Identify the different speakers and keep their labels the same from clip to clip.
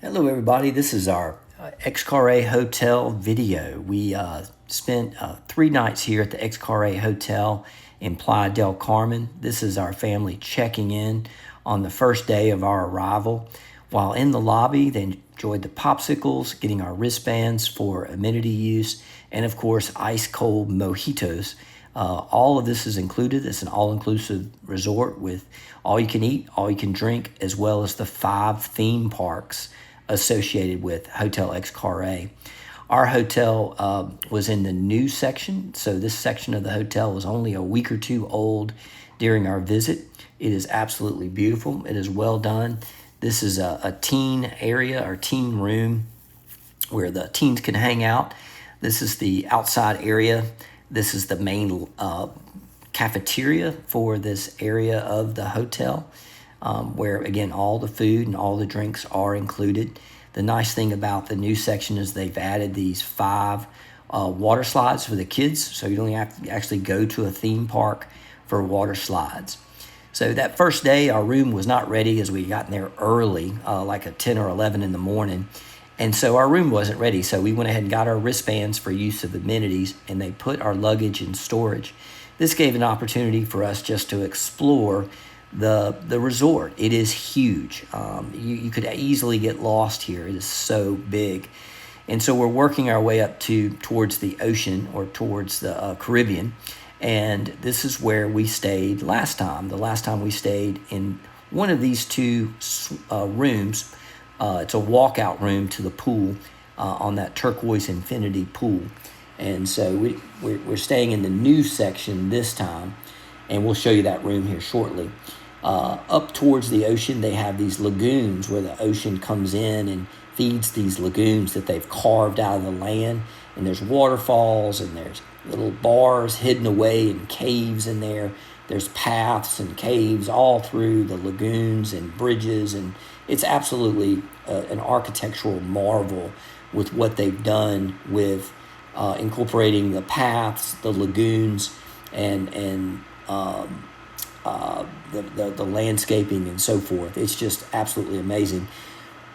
Speaker 1: Hello, everybody. This is our Xcaret Hotel video. We spent 3 nights here at the Xcaret Hotel in Playa del Carmen. This is our family checking in on the first day of our arrival. While in the lobby, they enjoyed the popsicles, getting our wristbands for amenity use, and of course, ice cold mojitos. All of this is included. It's an all-inclusive resort with all you can eat, all you can drink, as well as the 5 theme parks associated with Hotel Xcaret. Our hotel was in the new section, so this section of the hotel was only a week or two old during our visit. It is absolutely beautiful. It is well done. This is a teen area or teen room where the teens can hang out. This is the outside area. This is the main cafeteria for this area of the hotel, where, again, all the food and all the drinks are included. The nice thing about the new section is they've added these 5 water slides for the kids, so you don't have to actually go to a theme park for water slides. So that first day, our room was not ready as we got in there early, like at 10 or 11 in the morning. And so our room wasn't ready, so we went ahead and got our wristbands for use of amenities, and they put our luggage in storage. This gave an opportunity for us just to explore the resort. It is huge. You could easily get lost here. It is so big. And so we're working our way up towards the ocean or towards the Caribbean. And this is where we stayed last time. The last time we stayed in one of these 2 rooms. It's a walkout room to the pool on that turquoise infinity pool. And so we're staying in the new section this time, and we'll show you that room here shortly. Up towards the ocean, they have these lagoons where the ocean comes in and feeds these lagoons that they've carved out of the land. And there's waterfalls, and there's little bars hidden away in caves in there. There's paths and caves all through the lagoons and bridges, and it's absolutely an architectural marvel with what they've done with incorporating the paths, the lagoons, and the landscaping and so forth. It's just absolutely amazing.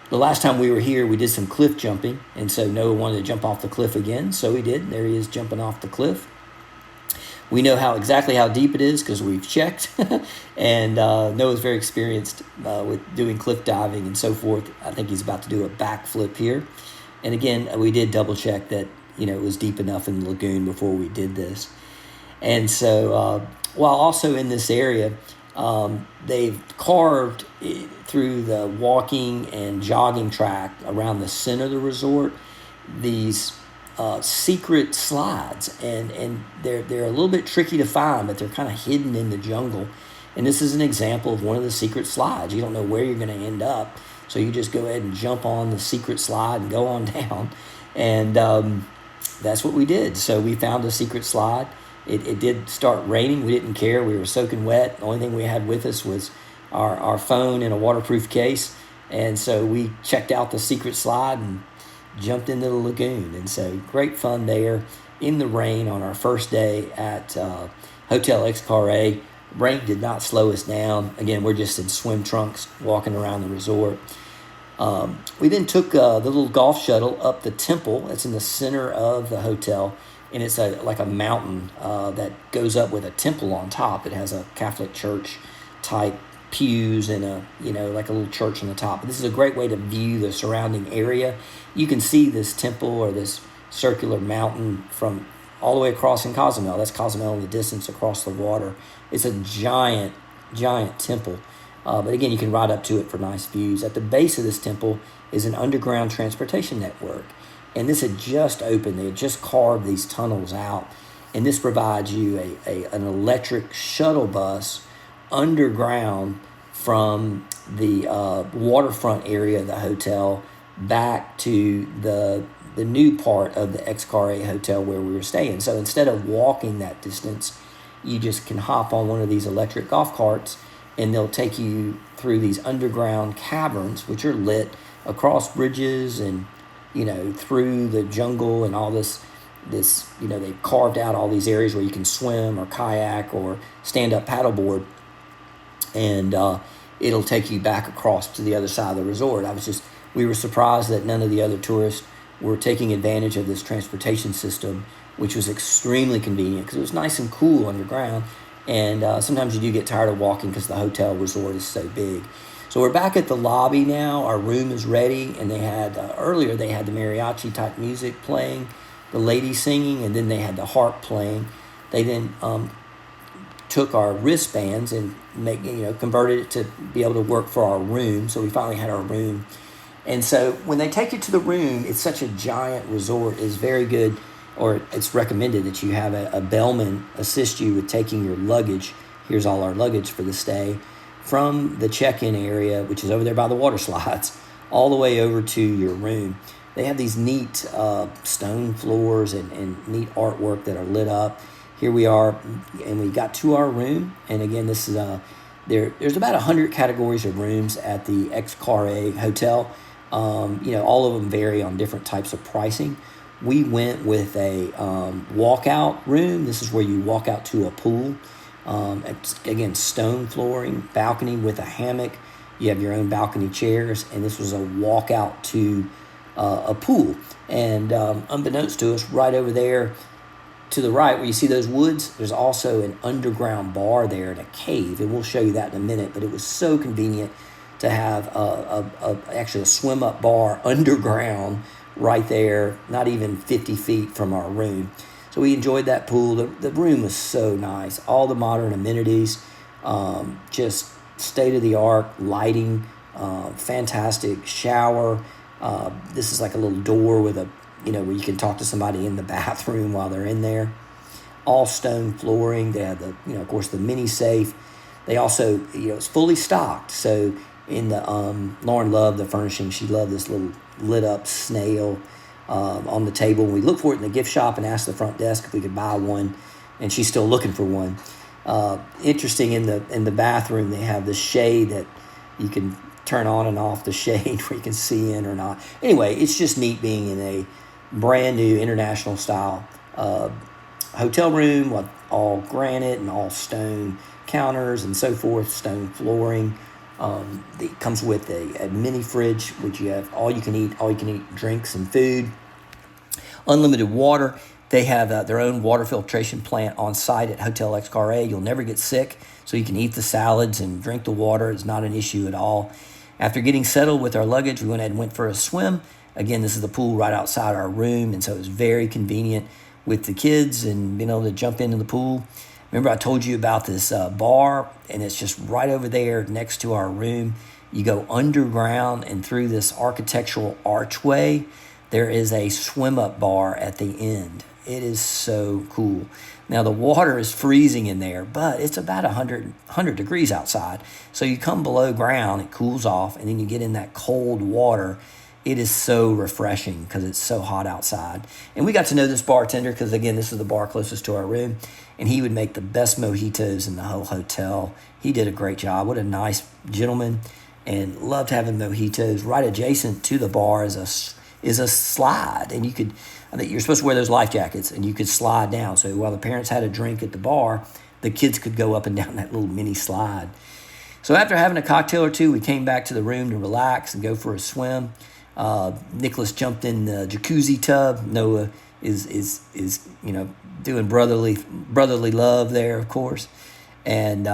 Speaker 1: The last time we were here, we did some cliff jumping, and so Noah wanted to jump off the cliff again, so he did. There he is jumping off the cliff. We know exactly how deep it is because we've checked, and Noah's very experienced with doing cliff diving and so forth. I think he's about to do a backflip here. And again, we did double check that it was deep enough in the lagoon before we did this. And so while also in this area, they've carved through the walking and jogging track around the center of the resort these secret slides, and they're a little bit tricky to find, but they're kind of hidden in the jungle. And this is an example of one of the secret slides. You don't know where you're going to end up, so you just go ahead and jump on the secret slide and go on down. And that's what we did. So we found a secret slide. It did start raining. We didn't care. We were soaking wet. The only thing we had with us was our phone in a waterproof case. And so we checked out the secret slide and jumped into the lagoon. And so great fun there in the rain on our first day at Hotel Xcaret. Rain did not slow us down. Again, we're just in swim trunks walking around the resort. We then took the little golf shuttle up the temple that's in the center of the hotel, and it's like a mountain that goes up with a temple on top. It has a Catholic church type pews and like a little church on the top. But this is a great way to view the surrounding area. You can see this temple or this circular mountain from all the way across in Cozumel. That's Cozumel in the distance across the water. It's a giant temple. But again, you can ride up to it for nice views. At the base of this temple is an underground transportation network. And this had just opened. They had just carved these tunnels out. And this provides you an electric shuttle bus underground from the waterfront area of the hotel back to the new part of the Xcaret Hotel where we were staying. So instead of walking that distance, you just can hop on one of these electric golf carts, and they'll take you through these underground caverns, which are lit across bridges and through the jungle and all this they've carved out all these areas where you can swim or kayak or stand up paddleboard, and it'll take you back across to the other side of the resort. I was just we were surprised that none of the other tourists were taking advantage of this transportation system, which was extremely convenient because it was nice and cool underground. And sometimes you do get tired of walking because the hotel resort is so big. So we're back at the lobby now. Our room is ready, and they had earlier they had the mariachi type music playing, the ladies singing, and then they had the harp playing. They then took our wristbands and converted it to be able to work for our room. So we finally had our room. And so when they take you to the room, it's such a giant resort. It's very good, or it's recommended that you have a bellman assist you with taking your luggage. Here's all our luggage for the stay from the check-in area, which is over there by the water slides, all the way over to your room. They have these neat stone floors and neat artwork that are lit up. Here we are, and we got to our room. And again, this is there's about 100 categories of rooms at the Xcaret Hotel. All of them vary on different types of pricing. We went with a walkout room. This is where you walk out to a pool. Again, stone flooring, balcony with a hammock. You have your own balcony chairs, and this was a walkout to a pool. And unbeknownst to us, right over there to the right where you see those woods, there's also an underground bar there in a cave, and we'll show you that in a minute. But it was so convenient to have actually a swim-up bar underground right there, not even 50 feet from our room. So we enjoyed that pool. The room was so nice. All the modern amenities, just state-of-the-art lighting, fantastic shower. This is like a little door with where you can talk to somebody in the bathroom while they're in there. All stone flooring. They have of course, the mini safe. They also, it's fully stocked. So in the Lauren loved the furnishing. She loved this little lit up snail on the table. We looked for it in the gift shop and asked the front desk if we could buy one, and she's still looking for one. Interesting, in the bathroom they have the shade that you can turn on and off the shade where you can see in or not. Anyway, it's just neat being in a brand new international style hotel room with all granite and all stone counters and so forth, stone flooring. It comes with a mini fridge, which you have all you can eat drinks and food. Unlimited water. They have their own water filtration plant on site at Hotel Xcaret. You'll never get sick, so you can eat the salads and drink the water. It's not an issue at all. After getting settled with our luggage, we went ahead and went for a swim. Again, this is the pool right outside our room, and so it was very convenient with the kids and being able to jump into the pool. Remember I told you about this bar, and it's just right over there next to our room. You go underground, and through this architectural archway, there is a swim-up bar at the end. It is so cool. Now, the water is freezing in there, but it's about 100 degrees outside. So you come below ground, it cools off, and then you get in that cold water. It is so refreshing because it's so hot outside. And we got to know this bartender because, again, this is the bar closest to our room, and he would make the best mojitos in the whole hotel. He did a great job. What a nice gentleman, and loved having mojitos. Right adjacent to the bar is a slide, and you're supposed to wear those life jackets, and you could slide down. So while the parents had a drink at the bar, the kids could go up and down that little mini slide. So after having a cocktail or two, we came back to the room to relax and go for a swim. Nicholas jumped in the jacuzzi tub. Noah is doing brotherly love there, of course. And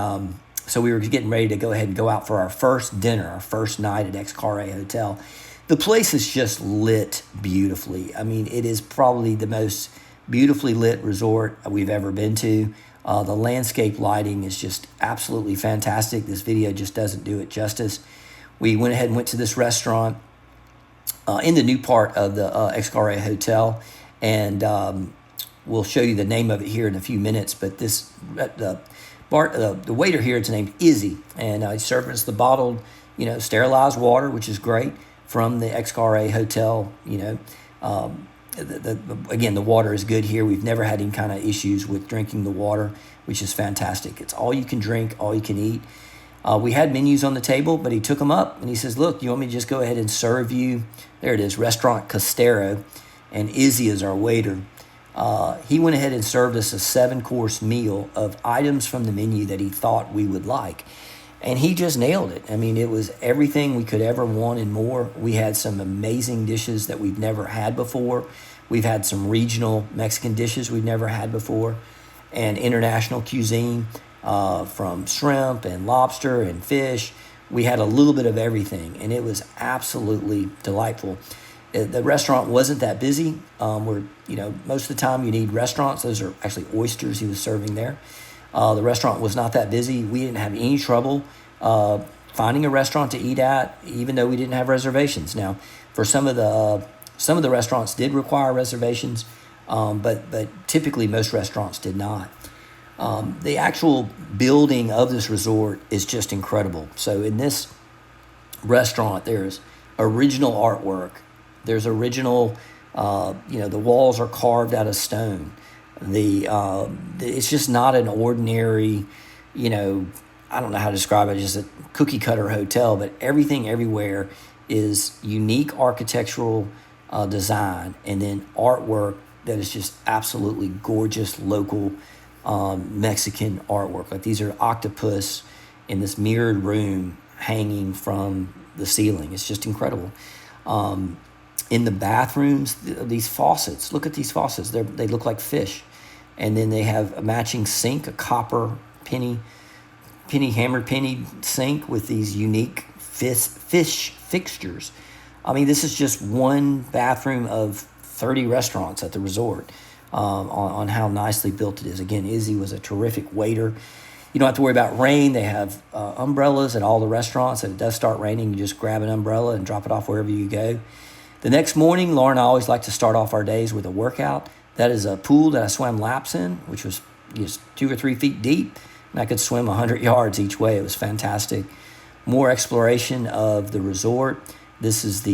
Speaker 1: so we were getting ready to go ahead and go out for our first dinner, our first night at Xcaret Hotel. The place is just lit beautifully. I mean, it is probably the most beautifully lit resort we've ever been to. The landscape lighting is just absolutely fantastic. This video just doesn't do it justice. We went ahead and went to this restaurant in the new part of the Xcaret Hotel, and we'll show you the name of it here in a few minutes. But the waiter here is named Izzy, and he serves us the bottled, sterilized water, which is great, from the Xcaret Hotel. Again, the water is good here. We've never had any kind of issues with drinking the water, which is fantastic. It's all you can drink, all you can eat. We had menus on the table, but he took them up, and he says, look, you want me to just go ahead and serve you? There it is, Restaurant Castero, and Izzy is our waiter. He went ahead and served us a 7-course meal of items from the menu that he thought we would like. And he just nailed it. I mean, it was everything we could ever want and more. We had some amazing dishes that we've never had before. We've had some regional Mexican dishes we've never had before, and international cuisine from shrimp and lobster and fish. We had a little bit of everything, and it was absolutely delightful. The restaurant wasn't that busy. Most of the time you need restaurants. Those are actually oysters he was serving there. The restaurant was not that busy. We didn't have any trouble finding a restaurant to eat at, even though we didn't have reservations. Now, for some of the restaurants did require reservations, but typically most restaurants did not. The actual building of this resort is just incredible. So in this restaurant, there's original artwork. There's original, the walls are carved out of stone. It's just not an ordinary, I don't know how to describe it, just a cookie cutter hotel, but everything everywhere is unique architectural design, and then artwork that is just absolutely gorgeous local Mexican artwork. Like these are octopus in this mirrored room hanging from the ceiling. It's just incredible. In the bathrooms, these faucets, look at these faucets. They look like fish. And then they have a matching sink, a copper hammered penny sink with these unique fish fixtures. I mean, this is just one bathroom of 30 restaurants at the resort on how nicely built it is. Again, Izzy was a terrific waiter. You don't have to worry about rain. They have umbrellas at all the restaurants. If it does start raining, you just grab an umbrella and drop it off wherever you go. The next morning, Laura and I always like to start off our days with a workout. That is a pool that I swam laps in, which was just 2 or 3 feet deep, and I could swim 100 yards each way. It was fantastic. More exploration of the resort. This is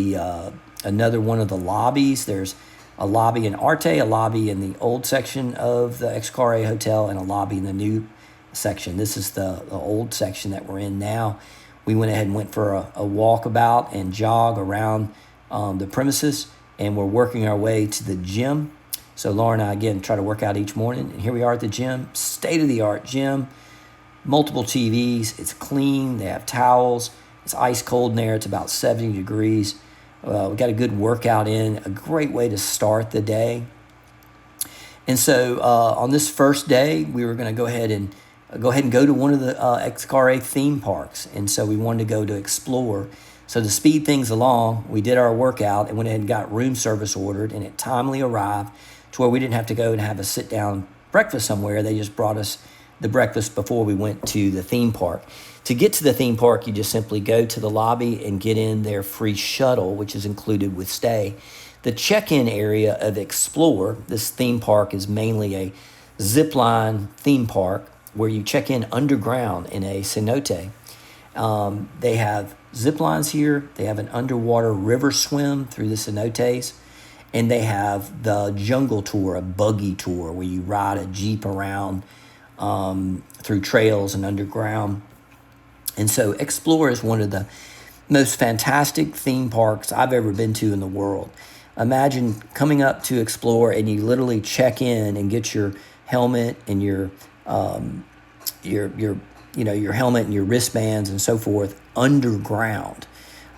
Speaker 1: another one of the lobbies. There's a lobby in Arte, a lobby in the old section of the Xcaret Hotel, and a lobby in the new section. This is the old section that we're in now. We went ahead and went for a walkabout and jog around the premises, and we're working our way to the gym. So Laura and I, again, try to work out each morning. And here we are at the gym, state-of-the-art gym, multiple TVs. It's clean. They have towels. It's ice cold in there. It's about 70 degrees. We got a good workout in, a great way to start the day. And so on this first day, we were going to go ahead and go to one of the Xcaret theme parks. And so we wanted to go to Xplor. So to speed things along, we did our workout and went ahead and got room service ordered, and it timely arrived to where we didn't have to go and have a sit-down breakfast somewhere. They just brought us the breakfast before we went to the theme park. To get to the theme park, you just simply go to the lobby and get in their free shuttle, which is included with stay. The check-in area of Xplor, this theme park, is mainly a zipline theme park where you check in underground in a cenote. They have zip lines here. They have an underwater river swim through the cenotes. And they have the jungle tour, a buggy tour, where you ride a Jeep around through trails and underground. And so Xplor is one of the most fantastic theme parks I've ever been to in the world. Imagine coming up to Xplor and you literally check in and get your helmet and your helmet and your wristbands and so forth underground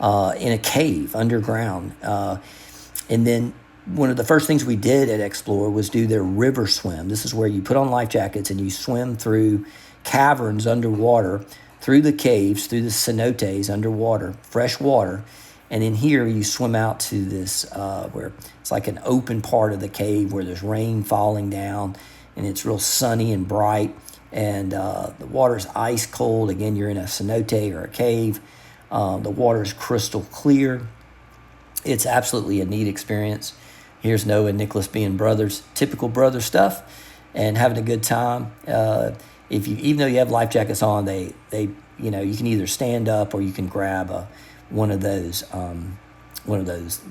Speaker 1: in a cave underground. And then one of the first things we did at Xplor was do their river swim. This is where you put on life jackets and you swim through caverns underwater, through the caves, through the cenotes underwater, fresh water. And in here you swim out to this where it's like an open part of the cave where there's rain falling down and it's real sunny and bright. And the water's ice cold. Again, you're in a cenote or a cave. The water's crystal clear. It's absolutely a neat experience. Here's Noah and Nicholas being brothers, typical brother stuff, and having a good time. Even though you have life jackets on, they you can either stand up or you can grab one of those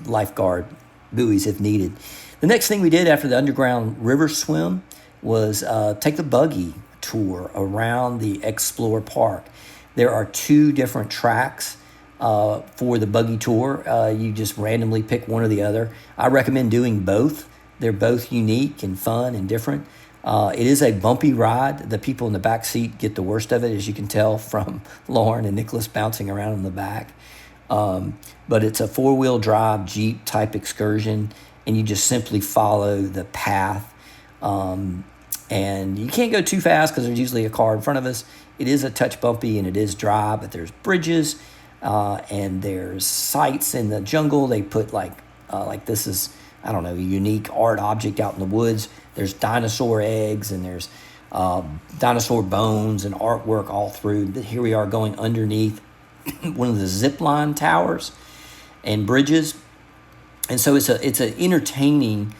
Speaker 1: lifeguard buoys if needed. The next thing we did after the underground river swim was take the buggy tour around the Xplor Park. There are 2 different tracks for the buggy tour. You just randomly pick one or the other. I recommend doing both. They're both unique and fun and different. It is a bumpy ride. The people in the back seat get the worst of it, as you can tell from Lauren and Nicholas bouncing around in the back. But it's a four-wheel drive Jeep type excursion, and you just simply follow the path. And you can't go too fast because there's usually a car in front of us. It is a touch bumpy and it is dry, but there's bridges and there's sites in the jungle. They put like this is, I don't know, a unique art object out in the woods. There's dinosaur eggs and there's dinosaur bones and artwork all through. Here we are going underneath one of the zip line towers and bridges. And so it's an entertaining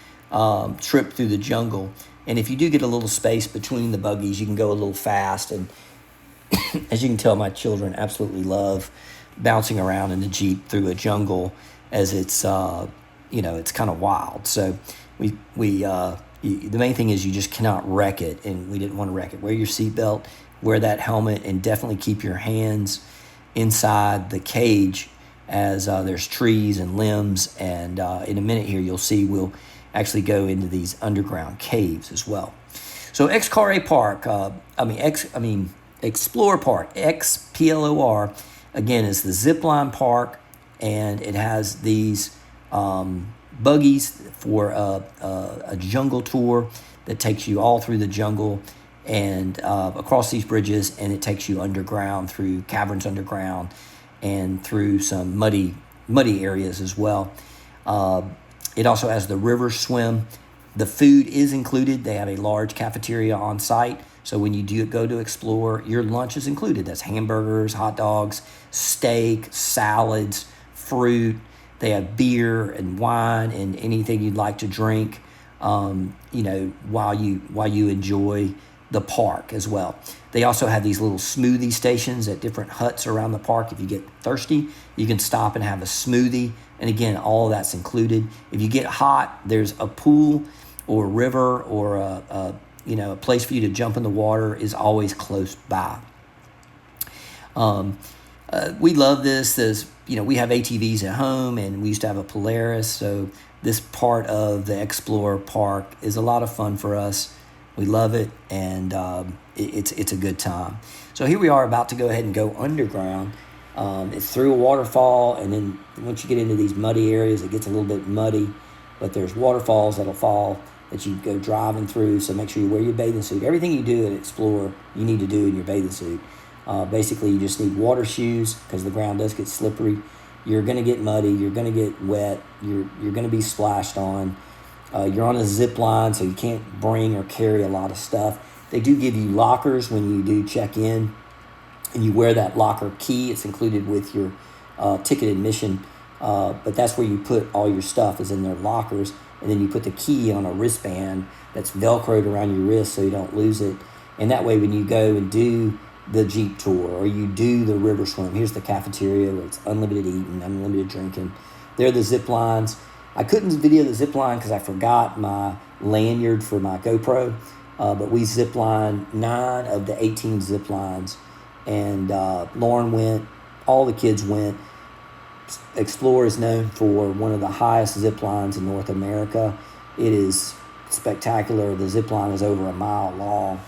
Speaker 1: trip through the jungle. And if you do get a little space between the buggies, you can go a little fast. And as you can tell, my children absolutely love bouncing around in the Jeep through a jungle, as it's it's kind of wild. So the main thing is you just cannot wreck it, and we didn't want to wreck it. Wear your seatbelt, wear that helmet, and definitely keep your hands inside the cage, as there's trees and limbs. And in a minute here, you'll see we'll actually go into these underground caves as well. So Xcaret Park, Xplor Park, Xplor, again, is the zipline park, and it has these buggies for a jungle tour that takes you all through the jungle and across these bridges, and it takes you underground through caverns underground and through some muddy areas as well. It also has the river swim. The food is included. They have a large cafeteria on site. So when you do go to Xplor, your lunch is included. That's hamburgers, hot dogs, steak, salads, fruit. They have beer and wine and anything you'd like to drink, while you enjoy the park as well. They also have these little smoothie stations at different huts around the park. If you get thirsty, you can stop and have a smoothie. And again, all of that's included. If you get hot, there's a pool or a river or a place for you to jump in the water is always close by. We love this. We have ATVs at home, and we used to have a Polaris. So this part of the Xplor Park is a lot of fun for us. We love it, and it's a good time. So here we are about to go ahead and go underground. It's through a waterfall, and then once you get into these muddy areas, it gets a little bit muddy, but there's waterfalls that'll fall that you go driving through, so make sure you wear your bathing suit. Everything you do at Xplor, you need to do in your bathing suit. Basically, you just need water shoes because the ground does get slippery. You're going to get muddy. You're going to get wet. You're going to be splashed on. You're on a zip line, so you can't bring or carry a lot of stuff. They do give you lockers when you do check in, and you wear that locker key. It's included with your ticket admission, but that's where you put all your stuff is in their lockers, and then you put the key on a wristband that's Velcroed around your wrist so you don't lose it. And that way when you go and do the Jeep tour or you do the river swim, here's the cafeteria where it's unlimited eating, unlimited drinking. There are the zip lines. I couldn't video the zip line because I forgot my lanyard for my GoPro, but we zip lined 9 of the 18 zip lines, and Lauren went, all the kids went. Xplor is known for one of the highest zip lines in North America. It is spectacular. The zip line is over a mile long.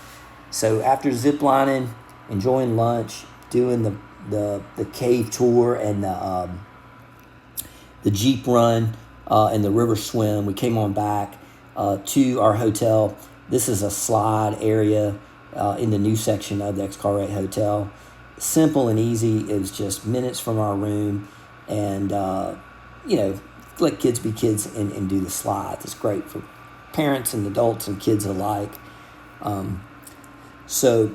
Speaker 1: So after zip lining, enjoying lunch, doing the cave tour and the Jeep run and the river swim, we came on back to our hotel. This is a slide area in the new section of the Xcaret Hotel. Simple and easy. It was just minutes from our room. And, let kids be kids and do the slides. It's great for parents and adults and kids alike. So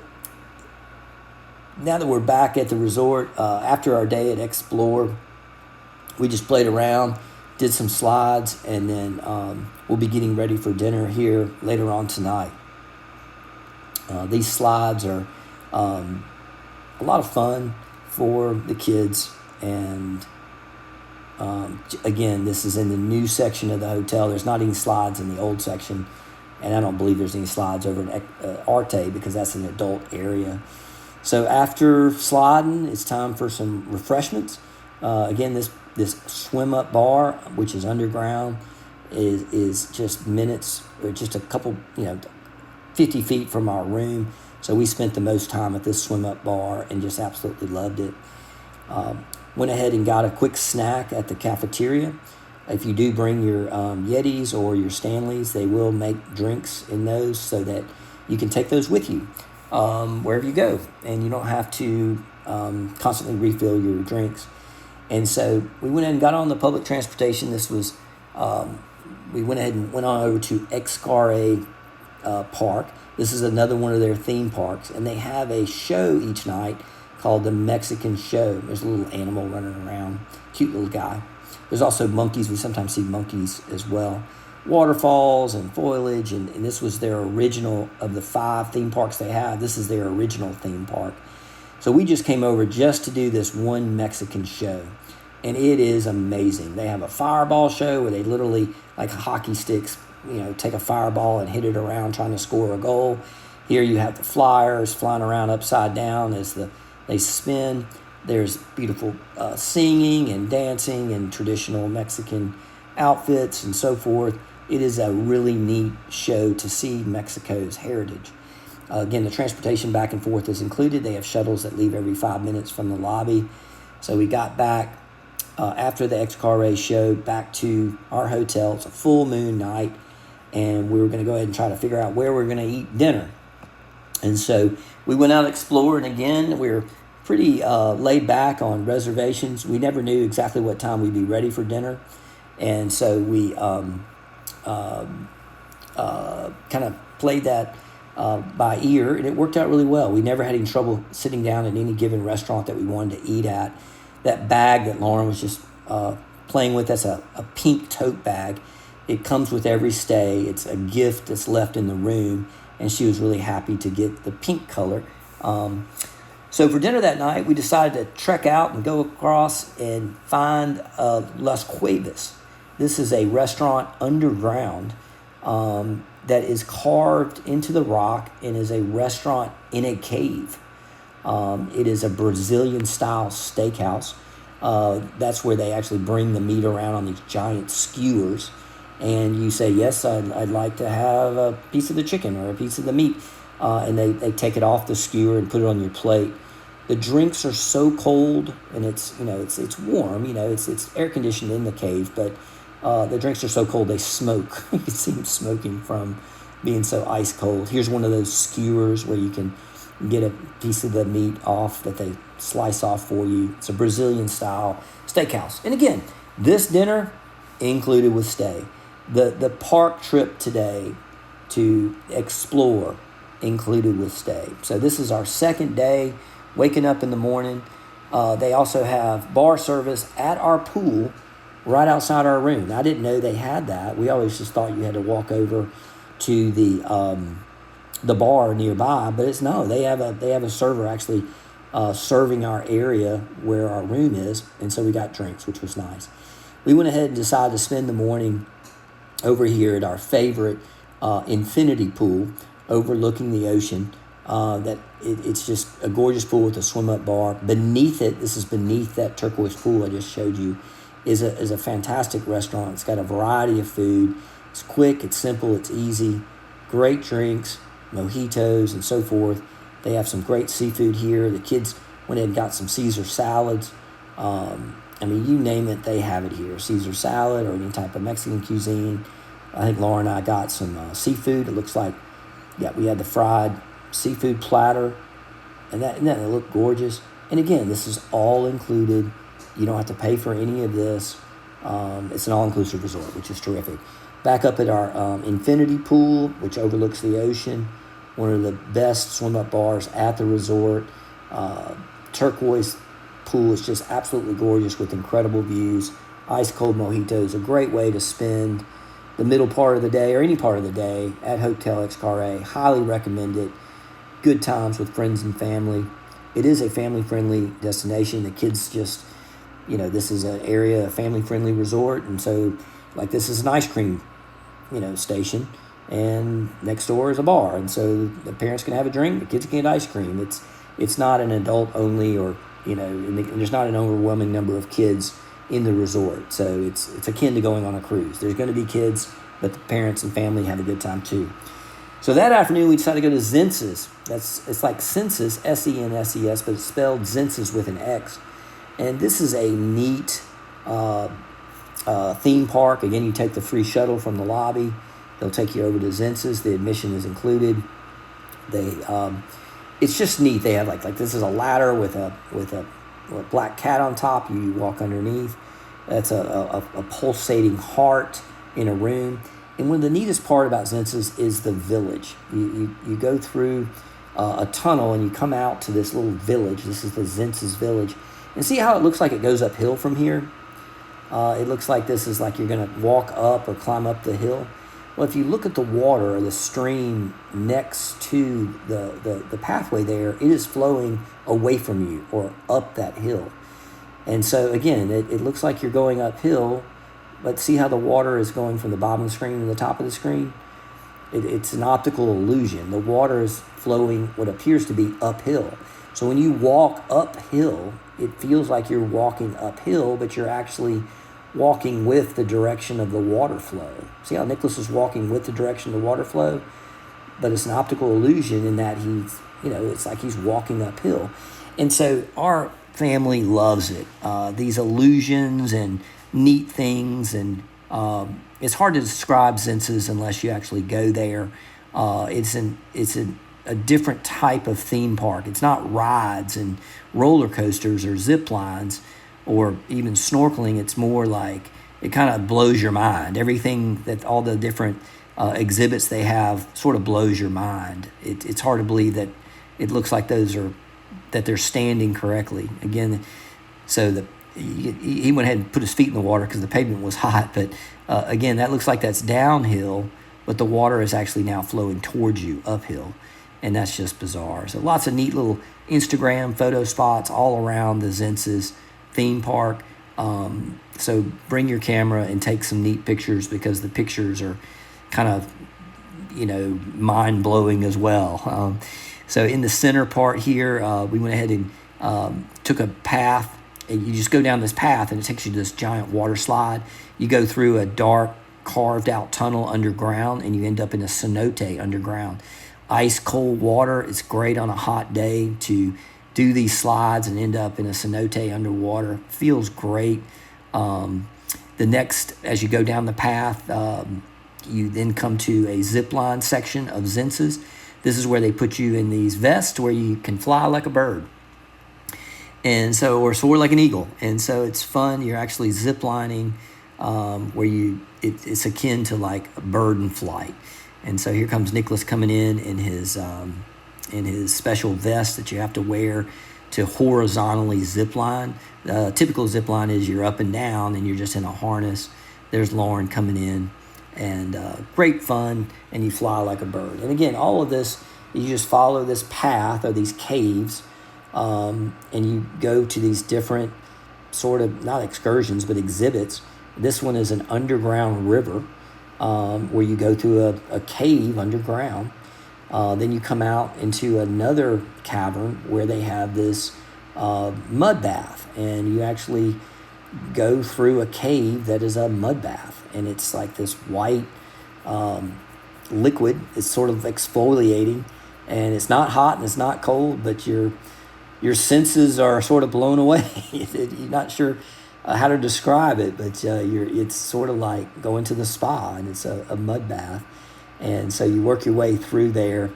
Speaker 1: now that we're back at the resort, after our day at Xplor, we just played around, did some slides, and then we'll be getting ready for dinner here later on tonight. These slides are a lot of fun for the kids, and again, this is in the new section of the hotel. There's not any slides in the old section, and I don't believe there's any slides over in Arte because that's an adult area. So after sliding, it's time for some refreshments. Again, this swim up bar, which is underground, is just minutes or just a couple, 50 feet from our room. So we spent the most time at this swim up bar and just absolutely loved it. Went ahead and got a quick snack at the cafeteria. If you do bring your Yetis or your Stanleys, they will make drinks in those so that you can take those with you wherever you go, and you don't have to constantly refill your drinks. And so we went ahead and got on the public transportation. This was, we went ahead and went on over to Xcaret Park. This is another one of their theme parks, and they have a show each night called the Mexican Show. There's a little animal running around, cute little guy. There's also monkeys. We sometimes see monkeys as well. Waterfalls and foliage, and this was their original, of the 5 theme parks they have, this is their original theme park. So we just came over just to do this one Mexican show, and it is amazing. They have a fireball show where they literally, like hockey sticks, take a fireball and hit it around trying to score a goal. Here you have the flyers flying around upside down as they spin. There's beautiful singing and dancing and traditional Mexican outfits and so forth. It is a really neat show to see Mexico's heritage. Again, the transportation back and forth is included. They have shuttles that leave every 5 minutes from the lobby. So we got back after the Xcaret show back to our hotel. It's a full moon night, and we were going to go ahead and try to figure out where we're going to eat dinner. And so we went out exploring again. We were pretty laid back on reservations. We never knew exactly what time we'd be ready for dinner. And so we kind of played that by ear, and it worked out really well. We never had any trouble sitting down at any given restaurant that we wanted to eat at. That bag that Lauren was just playing with, that's a pink tote bag. It comes with every stay. It's a gift that's left in the room, and she was really happy to get the pink color. So for dinner that night, we decided to trek out and go across and find Las Cuevas. This is a restaurant underground that is carved into the rock and is a restaurant in a cave. It is a Brazilian-style steakhouse. That's where they actually bring the meat around on these giant skewers. And you say, yes, I'd like to have a piece of the chicken or a piece of the meat. And they take it off the skewer and put it on your plate. The drinks are so cold, and it's warm. It's air conditioned in the cave, but the drinks are so cold they smoke. You can see them smoking from being so ice cold. Here's one of those skewers where you can get a piece of the meat off that they slice off for you. It's a Brazilian-style steakhouse. And again, this dinner included with stay. The park trip today to Xplor included with stay. So this is our second day, waking up in the morning. They also have bar service at our pool right outside our room. I didn't know they had that. We always just thought you had to walk over to the bar nearby, but they have a server actually serving our area where our room is, and so we got drinks, which was nice. We went ahead and decided to spend the morning over here at our favorite infinity pool overlooking the ocean. It's just a gorgeous pool with a swim-up bar. Beneath it, this is beneath that turquoise pool I just showed you, is a fantastic restaurant. It's got a variety of food. It's quick, it's simple, it's easy. Great drinks, mojitos, and so forth. They have some great seafood here. The kids went in and got some Caesar salads. You name it, they have it here. Caesar salad or any type of Mexican cuisine. I think Laura and I got some seafood. It looks like, we had the fried seafood platter, and that looked gorgeous. And again, this is all included. You don't have to pay for any of this. It's an all-inclusive resort, which is terrific. Back up at our infinity pool, which overlooks the ocean, one of the best swim-up bars at the resort. Turquoise pool is just absolutely gorgeous with incredible views. Ice-cold mojitos, a great way to spend the middle part of the day or any part of the day at Hotel Xcaret. Highly recommend it. Good times with friends and family. It is a family-friendly destination. The kids just, this is an area, a family-friendly resort, and so, this is an ice cream, station, and next door is a bar, and so the parents can have a drink, the kids can get ice cream. It's not an adult-only or, and there's not an overwhelming number of kids in the resort, so it's akin to going on a cruise. There's going to be kids, but the parents and family have a good time too. So that afternoon, we decided to go to Xenses. It's like Census, Senses, but it's spelled Xenses with an X. And this is a neat theme park. Again, you take the free shuttle from the lobby. They'll take you over to Xenses. The admission is included. It's just neat. They have like this is a ladder with a black cat on top. You walk underneath. That's a pulsating heart in a room. And one of the neatest part about Xenses is the village. You go through a tunnel and you come out to this little village. This is the Xenses village. And see how it looks like it goes uphill from here? It looks like this is like you're going to walk up or climb up the hill. Well, if you look at the water or the stream next to the pathway there, it is flowing away from you or up that hill. And so, again, it looks like you're going uphill, but see how the water is going from the bottom of the screen to the top of the screen? It's an optical illusion. The water is flowing what appears to be uphill. So when you walk uphill, it feels like you're walking uphill, but you're actually walking with the direction of the water flow. See how Nicholas is walking with the direction of the water flow? But it's an optical illusion in that it's like he's walking uphill. And so our family loves it. These illusions and neat things, and it's hard to describe Xenses unless you actually go there. It's a different type of theme park. It's not rides and roller coasters or zip lines or even snorkeling. It's more like it kind of blows your mind. Everything that all the different exhibits they have sort of blows your mind. It's hard to believe that it looks like that they're standing correctly. Again, so he went ahead and put his feet in the water because the pavement was hot. But again, that looks like that's downhill, but the water is actually now flowing towards you uphill. And that's just bizarre. So lots of neat little Instagram photo spots all around the Xenses theme park. So bring your camera and take some neat pictures because the pictures are kind of, mind-blowing as well. So in the center part here, we went ahead and took a path. And you just go down this path, and it takes you to this giant water slide. You go through a dark, carved-out tunnel underground, and you end up in a cenote underground. Ice cold water. It's great on a hot day to do these slides and end up in a cenote underwater. Feels great. The next, as you go down the path, you then come to a zip line section of Xenses. This is where they put you in these vests where you can fly like a bird. And so, or soar like an eagle. And so it's fun. You're actually zip lining where it's akin to like a bird in flight. And so here comes Nicholas coming in his special vest that you have to wear to horizontally zip line. The typical zip line is you're up and down and you're just in a harness. There's Lauren coming in, and great fun, and you fly like a bird. And again, all of this, you just follow this path or these caves, and you go to these different sort of, not excursions, but exhibits. This one is an underground river where you go through a cave underground. Then you come out into another cavern where they have this mud bath, and you actually go through a cave that is a mud bath, and it's like this white liquid. It's sort of exfoliating, and it's not hot and it's not cold, but your senses are sort of blown away. You're not sure how to describe it, but it's sort of like going to the spa, and it's a mud bath. And so you work your way through there.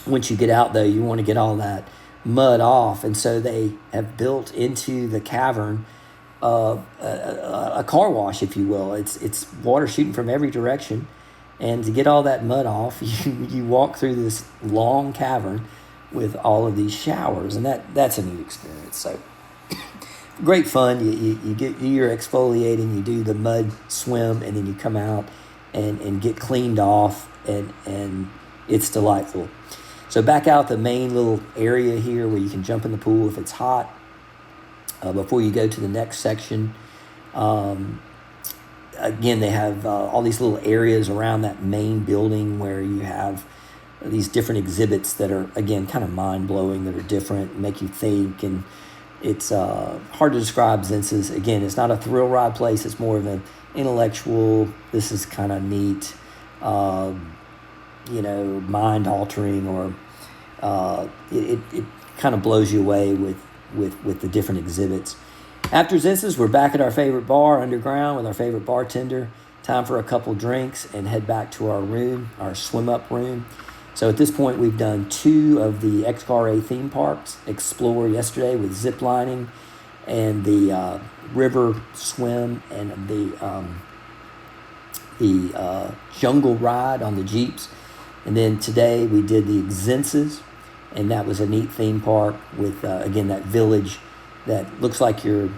Speaker 1: Once you get out, though, you want to get all that mud off. And so they have built into the cavern a car wash, if you will. It's water shooting from every direction. And to get all that mud off, you walk through this long cavern with all of these showers. And that's a neat experience. So great fun. You're exfoliating, you do the mud swim, and then you come out and get cleaned off, and it's delightful. So back out the main little area here where you can jump in the pool if it's hot. Before you go to the next section, again, they have all these little areas around that main building where you have these different exhibits that are, again, kind of mind-blowing, that are different, make you think, and it's hard to describe Xenses. Again, it's not a thrill ride place. It's more of an intellectual, this is kind of neat, mind altering, or it kind of blows you away with the different exhibits. After Xenses, we're back at our favorite bar underground with our favorite bartender. Time for a couple drinks and head back to our room, our swim-up room. So at this point, we've done 2 of the Xcaret theme parks. Xplor yesterday with zip lining and the river swim and the jungle ride on the Jeeps. And then today we did the Xenses, and that was a neat theme park with, again, that village that looks like you're,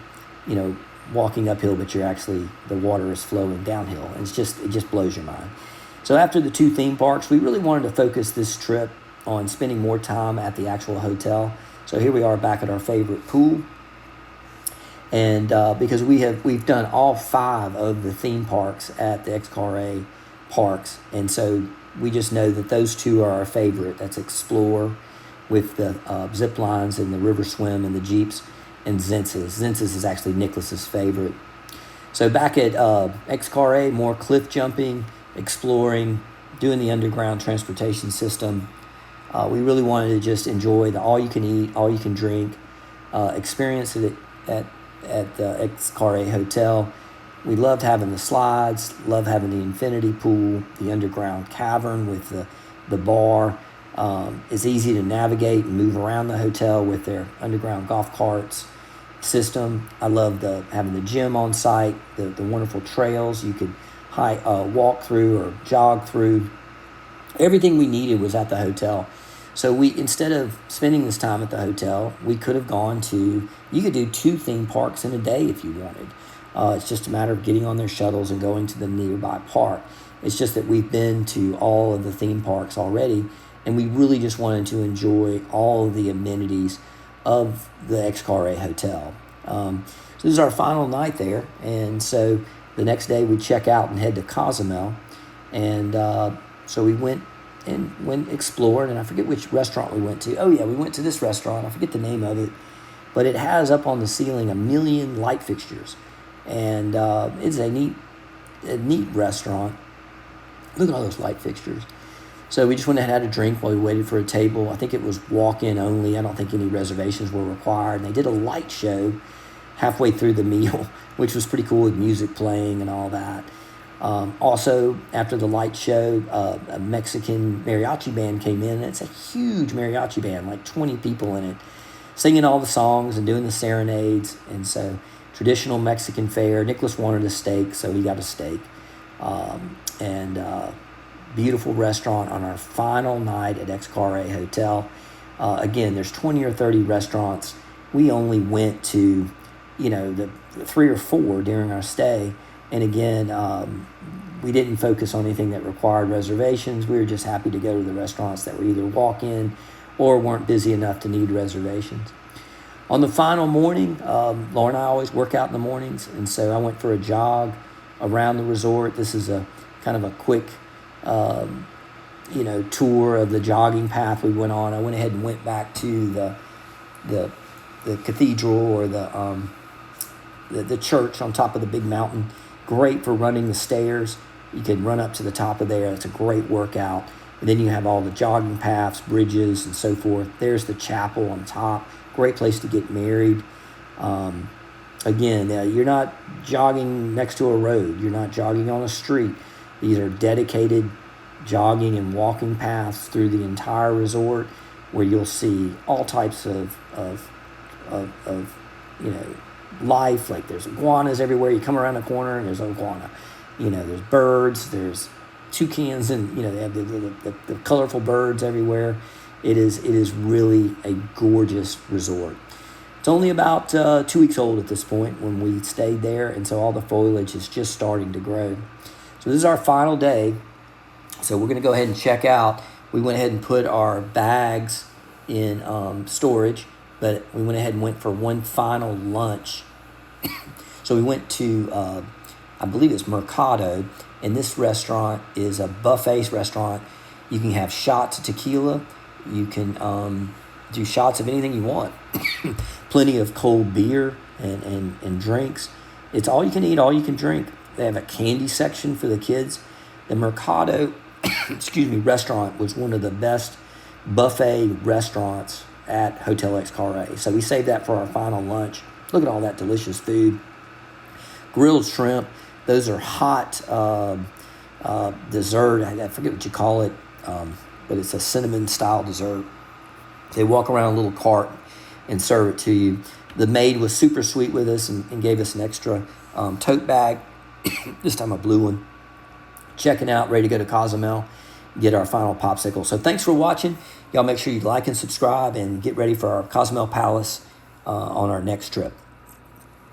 Speaker 1: walking uphill, but the water is flowing downhill. And it just blows your mind. So after the 2 theme parks, we really wanted to focus this trip on spending more time at the actual hotel. So here we are back at our favorite pool. And because we've done all 5 of the theme parks at the Xcaret parks, and so we just know that those 2 are our favorite. That's Xplor with the zip lines and the river swim and the Jeeps, and Xenses. Xenses is actually Nicholas's favorite. So back at Xcaret, more cliff jumping, exploring, doing the underground transportation system. We really wanted to just enjoy the all-you-can-eat, all-you-can-drink experience at the Xcaret Hotel. We loved having the slides, loved having the infinity pool, the underground cavern with the bar. It's easy to navigate and move around the hotel with their underground golf carts system. I loved having the gym on site, the wonderful trails you could walk through or jog through. Everything we needed was at the hotel. So instead of spending this time at the hotel, we could have you could do 2 theme parks in a day if you wanted. It's just a matter of getting on their shuttles and going to the nearby park. It's just that we've been to all of the theme parks already, and we really just wanted to enjoy all of the amenities of the Xcaret Hotel. So this is our final night there, and so the next day we check out and head to Cozumel, and so we went explored, and I forget which restaurant we went to. Oh yeah, we went to this restaurant. I forget the name of it, but it has up on the ceiling 1 million light fixtures, and it's a neat restaurant. Look at all those light fixtures. So we just went ahead and had a drink while we waited for a table. I think it was walk-in only. I don't think any reservations were required. And they did a light show halfway through the meal, which was pretty cool with music playing and all that. Also, after the light show, a Mexican mariachi band came in. And it's a huge mariachi band, like 20 people in it, singing all the songs and doing the serenades. And so traditional Mexican fare. Nicholas wanted a steak, so he got a steak. Beautiful restaurant on our final night at Xcaret Hotel. Again, there's 20 or 30 restaurants. We only went to, the 3 or 4 during our stay. And again, we didn't focus on anything that required reservations. We were just happy to go to the restaurants that were either walk-in or weren't busy enough to need reservations. On the final morning, Laura and I always work out in the mornings, and so I went for a jog around the resort. This is a kind of a quick tour of the jogging path we went on. I went ahead and went back to the cathedral, or the church on top of the big mountain. Great for running the stairs. You can run up to the top of there. It's a great workout. And then you have all the jogging paths, bridges, and so forth. There's the chapel on top. Great place to get married. Again, you're not jogging next to a road. You're not jogging on a street. These are dedicated jogging and walking paths through the entire resort, where you'll see all types of life. Like there's iguanas everywhere. You come around the corner and there's an iguana. There's birds. There's toucans, and they have the colorful birds everywhere. It is really a gorgeous resort. It's only about 2 weeks old at this point when we stayed there, and so all the foliage is just starting to grow. So this is our final day. So we're going to go ahead and check out. We went ahead and put our bags in storage, but we went ahead and went for one final lunch. So we went to, I believe it's Mercado, and this restaurant is a buffet restaurant. You can have shots of tequila. You can do shots of anything you want. Plenty of cold beer and drinks. It's all you can eat, all you can drink. They have a candy section for the kids. The Mercado excuse me, restaurant was one of the best buffet restaurants at Hotel Xcaret. So we saved that for our final lunch. Look at all that delicious food. Grilled shrimp. Those are hot dessert. I forget what you call it, but it's a cinnamon style dessert. They walk around a little cart and serve it to you. The maid was super sweet with us and gave us an extra tote bag, this time a blue one. Checking out, ready to go to Cozumel, get our final popsicle. So thanks for watching. Y'all make sure you like and subscribe and get ready for our Cozumel Palace on our next trip.